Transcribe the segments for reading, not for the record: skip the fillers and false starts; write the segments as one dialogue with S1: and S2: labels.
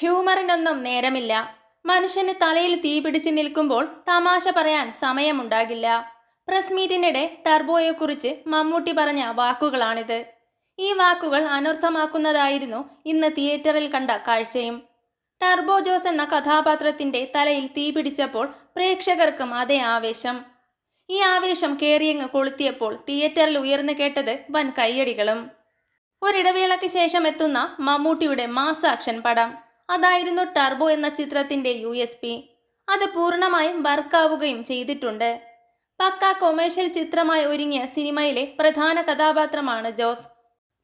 S1: ഹ്യൂമറിനൊന്നും നേരമില്ല. മനുഷ്യന് തലയിൽ തീ പിടിച്ച് നിൽക്കുമ്പോൾ തമാശ പറയാൻ സമയമുണ്ടാകില്ല. പ്രസ് മീറ്റിനിടെ ടർബോയെക്കുറിച്ച് മമ്മൂട്ടി പറഞ്ഞ വാക്കുകളാണിത്. ഈ വാക്കുകൾ അനർത്ഥമാക്കുന്നതായിരുന്നു ഇന്ന് തിയേറ്ററിൽ കണ്ട കാഴ്ചയും. ടർബോ ജോസ് എന്ന കഥാപാത്രത്തിന്റെ തലയിൽ തീ പിടിച്ചപ്പോൾ പ്രേക്ഷകർക്കും അതേ ആവേശം. ഈ ആവേശം കേറിയങ്ങ് കൊളുത്തിയപ്പോൾ തിയേറ്ററിൽ ഉയർന്നു കേട്ടത് വൻ കയ്യടികളും. ഒരിടവേളയ്ക്ക് ശേഷം എത്തുന്ന മമ്മൂട്ടിയുടെ മാസ് ആക്ഷൻ പടം, അതായിരുന്നു ടർബോ എന്ന ചിത്രത്തിന്റെ USP. അത് പൂർണ്ണമായും വർക്കാവുകയും ചെയ്തിട്ടുണ്ട്. പക്ക കൊമേഴ്ഷ്യൽ ചിത്രമായി ഒരുങ്ങിയ സിനിമയിലെ പ്രധാന കഥാപാത്രമാണ് ജോസ്.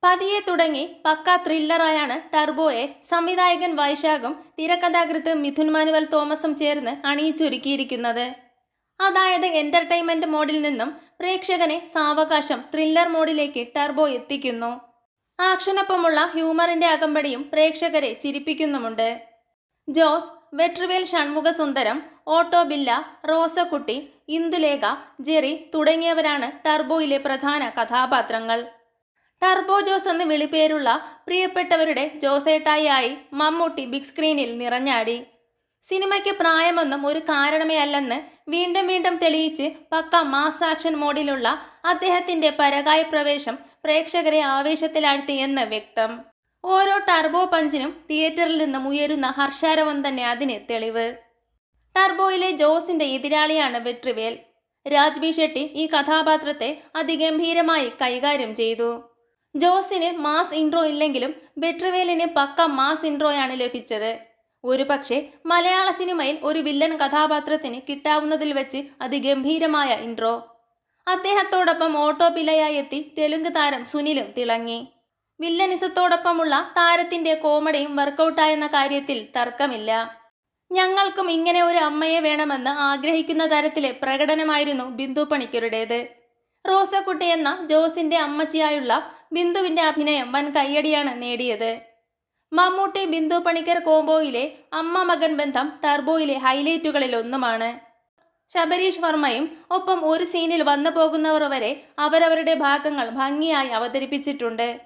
S1: പതിയെ തുടങ്ങി പക്ക ത്രില്ലറായാണ് ടർബോയെ സംവിധായകൻ വൈശാഖും തിരക്കഥാകൃത്ത് മിഥുൻ മാനുവൽ തോമസും ചേർന്ന് അണിയിച്ചൊരുക്കിയിരിക്കുന്നത്. അതായത് എന്റർടൈൻമെന്റ് മോഡിൽ നിന്നും പ്രേക്ഷകനെ സാവകാശം ത്രില്ലർ മോഡിലേക്ക് ടർബോ എത്തിക്കുന്നു. ആക്ഷനൊപ്പമുള്ള ഹ്യൂമറിന്റെ അകമ്പടിയും പ്രേക്ഷകരെ ചിരിപ്പിക്കുന്നുമുണ്ട്. ജോസ്, വെട്രിവേൽ ഷൺമുഖസുന്ദരം, ഓട്ടോ ബില്ല, റോസക്കുട്ടി, ഇന്ദുലേഖ, ജെറി തുടങ്ങിയവരാണ് ടർബോയിലെ പ്രധാന കഥാപാത്രങ്ങൾ. ടർബോ ജോസ് എന്ന് വിളിപ്പേരുള്ള പ്രിയപ്പെട്ടവരുടെ ജോസേട്ടായി മമ്മൂട്ടി ബിഗ് സ്ക്രീനിൽ നിറഞ്ഞാടി. സിനിമയ്ക്ക് പ്രായമൊന്നും ഒരു കാരണമേ അല്ലെന്ന് വീണ്ടും വീണ്ടും തെളിയിച്ച് പക്ക മാസ് ആക്ഷൻ മോഡിലുള്ള അദ്ദേഹത്തിന്റെ പരകായ പ്രവേശം പ്രേക്ഷകരെ ആവേശത്തിലാഴ്ത്തി എന്ന് വ്യക്തം. ഓരോ ടർബോ പഞ്ചിനും തിയേറ്ററിൽ നിന്നും ഉയരുന്ന ഹർഷാരവം തന്നെ അതിന് തെളിവ്. ടർബോയിലെ ജോസിന്റെ എതിരാളിയാണ് വെട്രിവേൽ. രാജ്ബി ഷെട്ടി ഈ കഥാപാത്രത്തെ അതിഗംഭീരമായി കൈകാര്യം ചെയ്തു. ജോസിന് മാസ് ഇൻട്രോ ഇല്ലെങ്കിലും വെട്രിവേലിന് പക്ക മാസ് ഇൻട്രോയാണ് ലഭിച്ചത്. ഒരുപക്ഷെ മലയാള സിനിമയിൽ ഒരു വില്ലൻ കഥാപാത്രത്തിന് കിട്ടാവുന്നതിൽ വെച്ച് അതിഗംഭീരമായ ഇൻട്രോ. അദ്ദേഹത്തോടൊപ്പം ഓട്ടോ ബില്ലയായി എത്തി തെലുങ്ക് താരം സുനിലും തിളങ്ങി. വില്ലനിസത്തോടൊപ്പമുള്ള താരത്തിന്റെ കോമഡിയും വർക്കൗട്ടായെന്ന കാര്യത്തിൽ തർക്കമില്ല. ഞങ്ങൾക്കും ഇങ്ങനെ ഒരു അമ്മയെ വേണമെന്ന് ആഗ്രഹിക്കുന്ന തരത്തിലെ പ്രകടനമായിരുന്നു ബിന്ദു പണിക്കരുടേത്. റോസക്കുട്ടി എന്ന ജോസിന്റെ അമ്മച്ചിയായുള്ള ബിന്ദുവിന്റെ അഭിനയം വൻ കയ്യടിയാണ് നേടിയത്. മമ്മൂട്ടി ബിന്ദു പണിക്കർ കോംബോയിലെ അമ്മ മകൻ ബന്ധം ടർബോയിലെ ഹൈലൈറ്റുകളിൽ ഒന്നുമാണ്. ശബരീഷ് വർമ്മയും ഒപ്പം ഒരു സീനിൽ വന്നു പോകുന്നവർ വരെ അവരവരുടെ ഭാഗങ്ങൾ ഭംഗിയായി അവതരിപ്പിച്ചിട്ടുണ്ട്.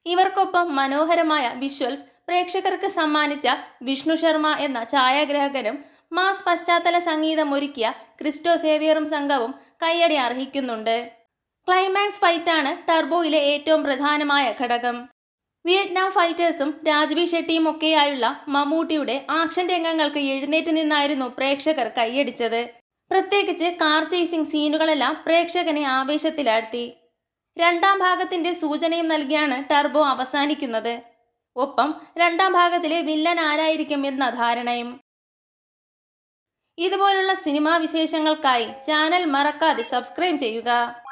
S1: ഇവർക്കൊപ്പം മനോഹരമായ വിഷ്വൽസ് പ്രേക്ഷകർക്ക് സമ്മാനിച്ച വിഷ്ണു ശർമ്മ എന്ന ഛായാഗ്രാഹകനും മാസ് പശ്ചാത്തല സംഗീതം ഒരുക്കിയ ക്രിസ്റ്റോ സേവിയറും സംഘവും കയ്യടി അർഹിക്കുന്നുണ്ട്. ക്ലൈമാക്സ് ഫൈറ്റാണ് ടർബോയിലെ ഏറ്റവും പ്രധാനമായ ഘടകം. വിയറ്റ്നാം ഫൈറ്റേഴ്സും രാജ്ബി ഷെട്ടിയും ഒക്കെയായുള്ള മമ്മൂട്ടിയുടെ ആക്ഷൻ രംഗങ്ങൾക്ക് എഴുന്നേറ്റ് നിന്നായിരുന്നു പ്രേക്ഷകർ കൈയടിച്ചത്. പ്രത്യേകിച്ച് കാർ ചേസിംഗ് സീനുകളെല്ലാം പ്രേക്ഷകനെ ആവേശത്തിലാഴ്ത്തി. രണ്ടാം ഭാഗത്തിന്റെ സൂചനയും നൽകിയാണ് ടർബോ അവസാനിക്കുന്നത്. ഒപ്പം രണ്ടാം ഭാഗത്തിലെ വില്ലൻ ആരായിരിക്കും എന്ന ധാരണയും. ഇതുപോലുള്ള സിനിമാ വിശേഷങ്ങൾക്കായി ചാനൽ മറക്കാതെ സബ്സ്ക്രൈബ് ചെയ്യുക.